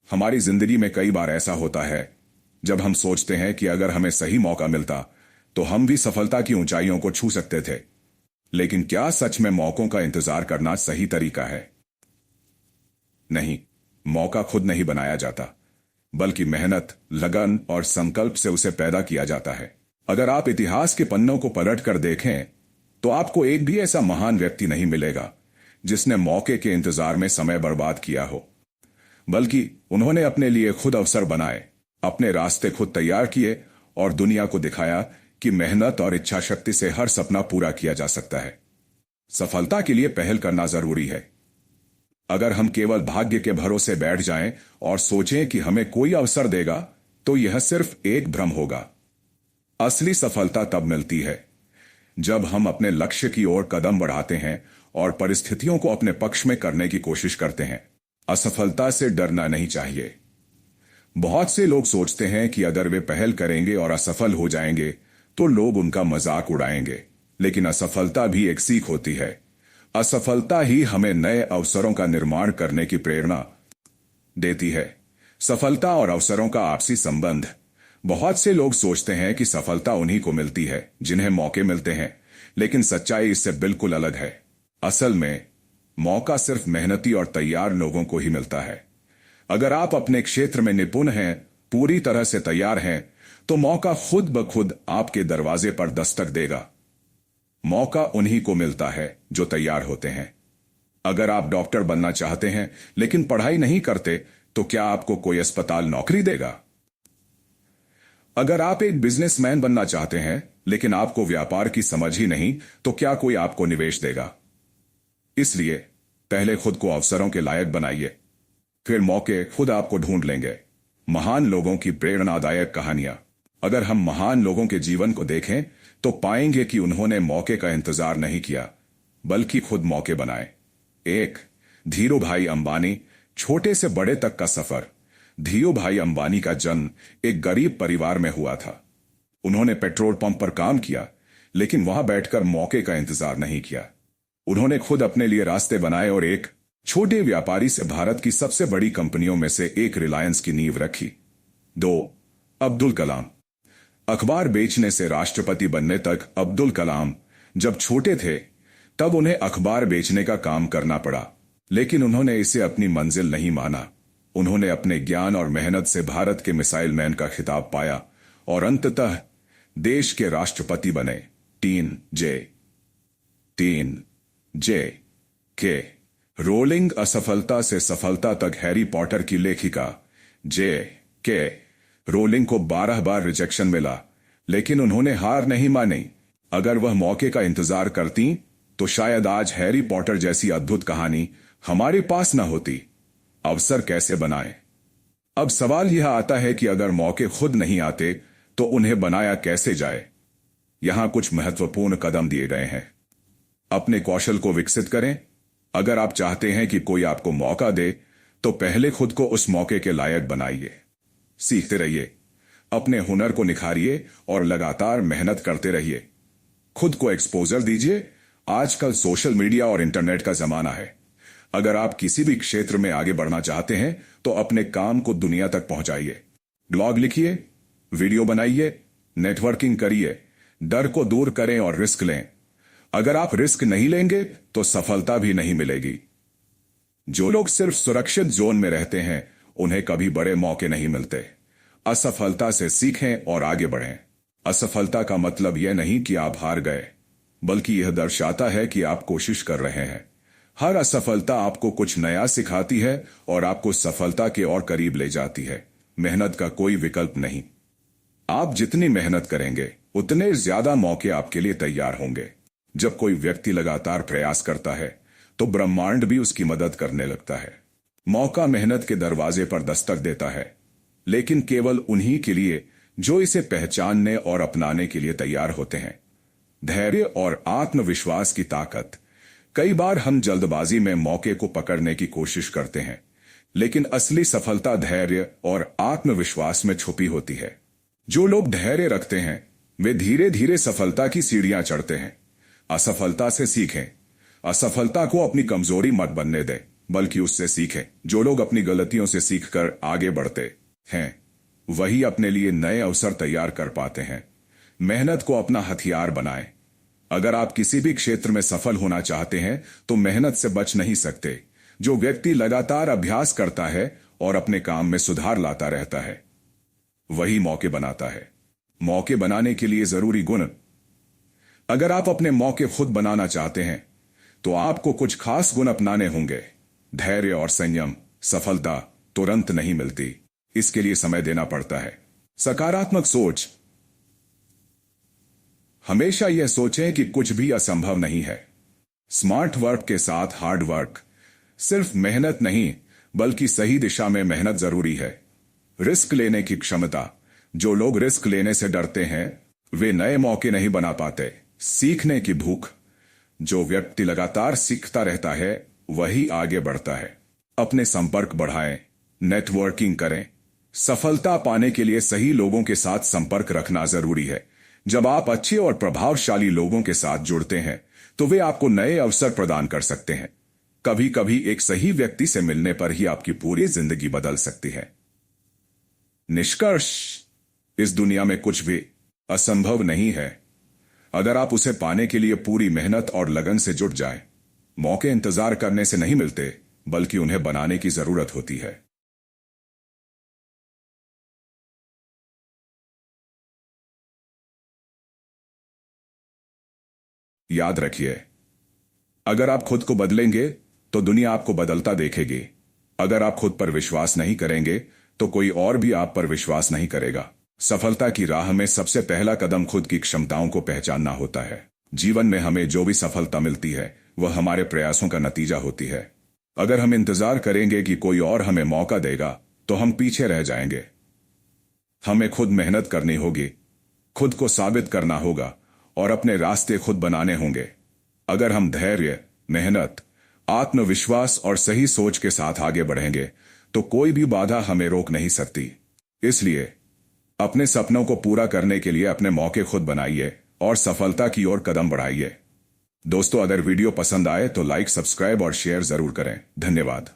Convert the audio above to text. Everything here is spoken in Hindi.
हमारी जिंदगी में कई बार ऐसा होता है जब हम सोचते हैं कि अगर हमें सही मौका मिलता तो हम भी सफलता की ऊंचाइयों को छू सकते थे। लेकिन क्या सच में मौकों का इंतजार करना सही तरीका है? नहीं, मौका खुद नहीं बनाया जाता, बल्कि मेहनत, लगन और संकल्प से उसे पैदा किया जाता है। अगर आप इतिहास के पन्नों को पलट कर देखें तो आपको एक भी ऐसा महान व्यक्ति नहीं मिलेगा जिसने मौके के इंतजार में समय बर्बाद किया हो, बल्कि उन्होंने अपने लिए खुद अवसर बनाए, अपने रास्ते खुद तैयार किए और दुनिया को दिखाया कि मेहनत और इच्छा शक्ति से हर सपना पूरा किया जा सकता है। सफलता के लिए पहल करना जरूरी है। अगर हम केवल भाग्य के भरोसे बैठ जाएं और सोचें कि हमें कोई अवसर देगा, तो यह सिर्फ एक भ्रम होगा। असली सफलता तब मिलती है जब हम अपने लक्ष्य की ओर कदम बढ़ाते हैं और परिस्थितियों को अपने पक्ष में करने की कोशिश करते हैं। असफलता से डरना नहीं चाहिए। बहुत से लोग सोचते हैं कि अगर वे पहल करेंगे और असफल हो जाएंगे तो लोग उनका मजाक उड़ाएंगे, लेकिन असफलता भी एक सीख होती है। असफलता ही हमें नए अवसरों का निर्माण करने की प्रेरणा देती है। सफलता और अवसरों का आपसी संबंध। बहुत से लोग सोचते हैं कि सफलता उन्हीं को मिलती है जिन्हें मौके मिलते हैं, लेकिन सच्चाई इससे बिल्कुल अलग है। असल में मौका सिर्फ मेहनती और तैयार लोगों को ही मिलता है। अगर आप अपने क्षेत्र में निपुण हैं, पूरी तरह से तैयार हैं, तो मौका खुद ब खुद आपके दरवाजे पर दस्तक देगा। मौका उन्हीं को मिलता है जो तैयार होते हैं। अगर आप डॉक्टर बनना चाहते हैं लेकिन पढ़ाई नहीं करते, तो क्या आपको कोई अस्पताल नौकरी देगा? अगर आप एक बिजनेसमैन बनना चाहते हैं लेकिन आपको व्यापार की समझ ही नहीं, तो क्या कोई आपको निवेश देगा? इसलिए पहले खुद को अवसरों के लायक बनाइए, फिर मौके खुद आपको ढूंढ लेंगे। महान लोगों की प्रेरणादायक कहानियां। अगर हम महान लोगों के जीवन को देखें तो पाएंगे कि उन्होंने मौके का इंतजार नहीं किया, बल्कि खुद मौके बनाए। एक, धीरू भाई अंबानी, छोटे से बड़े तक का सफर। धीरू भाई अंबानी का जन्म एक गरीब परिवार में हुआ था। उन्होंने पेट्रोल पंप पर काम किया, लेकिन वहां बैठकर मौके का इंतजार नहीं किया। उन्होंने खुद अपने लिए रास्ते बनाए और एक छोटे व्यापारी से भारत की सबसे बड़ी कंपनियों में से एक रिलायंस की नींव रखी। दो, अब्दुल कलाम। अखबार बेचने से राष्ट्रपति बनने तक अब्दुल कलाम जब छोटे थे तब उन्हें अखबार बेचने का काम करना पड़ा, लेकिन उन्होंने इसे अपनी मंजिल नहीं माना। उन्होंने अपने ज्ञान और मेहनत से भारत के मिसाइल मैन का खिताब पाया और अंततः देश के राष्ट्रपति बने। तीन जे के रोलिंग, असफलता से सफलता तक। हैरी पॉटर की लेखिका जे के रोलिंग को 12 बार रिजेक्शन मिला, लेकिन उन्होंने हार नहीं मानी। अगर वह मौके का इंतजार करती तो शायद आज हैरी पॉटर जैसी अद्भुत कहानी हमारे पास न होती। अवसर कैसे बनाएं? अब सवाल यह आता है कि अगर मौके खुद नहीं आते तो उन्हें बनाया कैसे जाए। यहां कुछ महत्वपूर्ण कदम दिए गए हैं। अपने कौशल को विकसित करें। अगर आप चाहते हैं कि कोई आपको मौका दे, तो पहले खुद को उस मौके के लायक बनाइए। सीखते रहिए, अपने हुनर को निखारिए और लगातार मेहनत करते रहिए। खुद को एक्सपोजर दीजिए। आजकल सोशल मीडिया और इंटरनेट का जमाना है। अगर आप किसी भी क्षेत्र में आगे बढ़ना चाहते हैं तो अपने काम को दुनिया तक पहुंचाइए। ब्लॉग लिखिए, वीडियो बनाइए, नेटवर्किंग करिए, डर को दूर करें और रिस्क लें। अगर आप रिस्क नहीं लेंगे तो सफलता भी नहीं मिलेगी। जो लोग सिर्फ सुरक्षित जोन में रहते हैं उन्हें कभी बड़े मौके नहीं मिलते। असफलता से सीखें और आगे बढ़ें। असफलता का मतलब यह नहीं कि आप हार गए, बल्कि यह दर्शाता है कि आप कोशिश कर रहे हैं। हर असफलता आपको कुछ नया सिखाती है और आपको सफलता के और करीब ले जाती है। मेहनत का कोई विकल्प नहीं। आप जितनी मेहनत करेंगे उतने ज्यादा मौके आपके लिए तैयार होंगे। जब कोई व्यक्ति लगातार प्रयास करता है तो ब्रह्मांड भी उसकी मदद करने लगता है। मौका मेहनत के दरवाजे पर दस्तक देता है, लेकिन केवल उन्हीं के लिए जो इसे पहचानने और अपनाने के लिए तैयार होते हैं। धैर्य और आत्मविश्वास की ताकत। कई बार हम जल्दबाजी में मौके को पकड़ने की कोशिश करते हैं, लेकिन असली सफलता धैर्य और आत्मविश्वास में छुपी होती है। जो लोग धैर्य रखते हैं वे धीरे धीरे सफलता की सीढ़ियां चढ़ते हैं। असफलता से सीखें। असफलता को अपनी कमजोरी मत बनने दें। बल्कि उससे सीखें। जो लोग अपनी गलतियों से सीखकर आगे बढ़ते हैं वही अपने लिए नए अवसर तैयार कर पाते हैं। मेहनत को अपना हथियार बनाएं। अगर आप किसी भी क्षेत्र में सफल होना चाहते हैं तो मेहनत से बच नहीं सकते। जो व्यक्ति लगातार अभ्यास करता है और अपने काम में सुधार लाता रहता है वही मौके बनाता है। मौके बनाने के लिए जरूरी गुण। अगर आप अपने मौके खुद बनाना चाहते हैं तो आपको कुछ खास गुण अपनाने होंगे। धैर्य और संयम। सफलता तुरंत नहीं मिलती, इसके लिए समय देना पड़ता है। सकारात्मक सोच। हमेशा यह सोचें कि कुछ भी असंभव नहीं है। स्मार्ट वर्क के साथ हार्ड वर्क। सिर्फ मेहनत नहीं बल्कि सही दिशा में मेहनत जरूरी है। रिस्क लेने की क्षमता। जो लोग रिस्क लेने से डरते हैं वे नए मौके नहीं बना पाते। सीखने की भूख। जो व्यक्ति लगातार सीखता रहता है वही आगे बढ़ता है। अपने संपर्क बढ़ाएं, नेटवर्किंग करें। सफलता पाने के लिए सही लोगों के साथ संपर्क रखना जरूरी है। जब आप अच्छे और प्रभावशाली लोगों के साथ जुड़ते हैं तो वे आपको नए अवसर प्रदान कर सकते हैं। कभी कभी एक सही व्यक्ति से मिलने पर ही आपकी पूरी जिंदगी बदल सकती है। निष्कर्ष। इस दुनिया में कुछ भी असंभव नहीं है अगर आप उसे पाने के लिए पूरी मेहनत और लगन से जुट जाएं। मौके इंतजार करने से नहीं मिलते बल्कि उन्हें बनाने की जरूरत होती है। याद रखिए, अगर आप खुद को बदलेंगे तो दुनिया आपको बदलता देखेगी। अगर आप खुद पर विश्वास नहीं करेंगे तो कोई और भी आप पर विश्वास नहीं करेगा। सफलता की राह में सबसे पहला कदम खुद की क्षमताओं को पहचानना होता है। जीवन में हमें जो भी सफलता मिलती है वह हमारे प्रयासों का नतीजा होती है। अगर हम इंतजार करेंगे कि कोई और हमें मौका देगा तो हम पीछे रह जाएंगे। हमें खुद मेहनत करनी होगी, खुद को साबित करना होगा और अपने रास्ते खुद बनाने होंगे। अगर हम धैर्य, मेहनत, आत्मविश्वास और सही सोच के साथ आगे बढ़ेंगे तो कोई भी बाधा हमें रोक नहीं सकती। इसलिए अपने सपनों को पूरा करने के लिए अपने मौके खुद बनाइए और सफलता की ओर कदम बढ़ाइए। दोस्तों, अगर वीडियो पसंद आए तो लाइक, सब्सक्राइब और शेयर जरूर करें। धन्यवाद।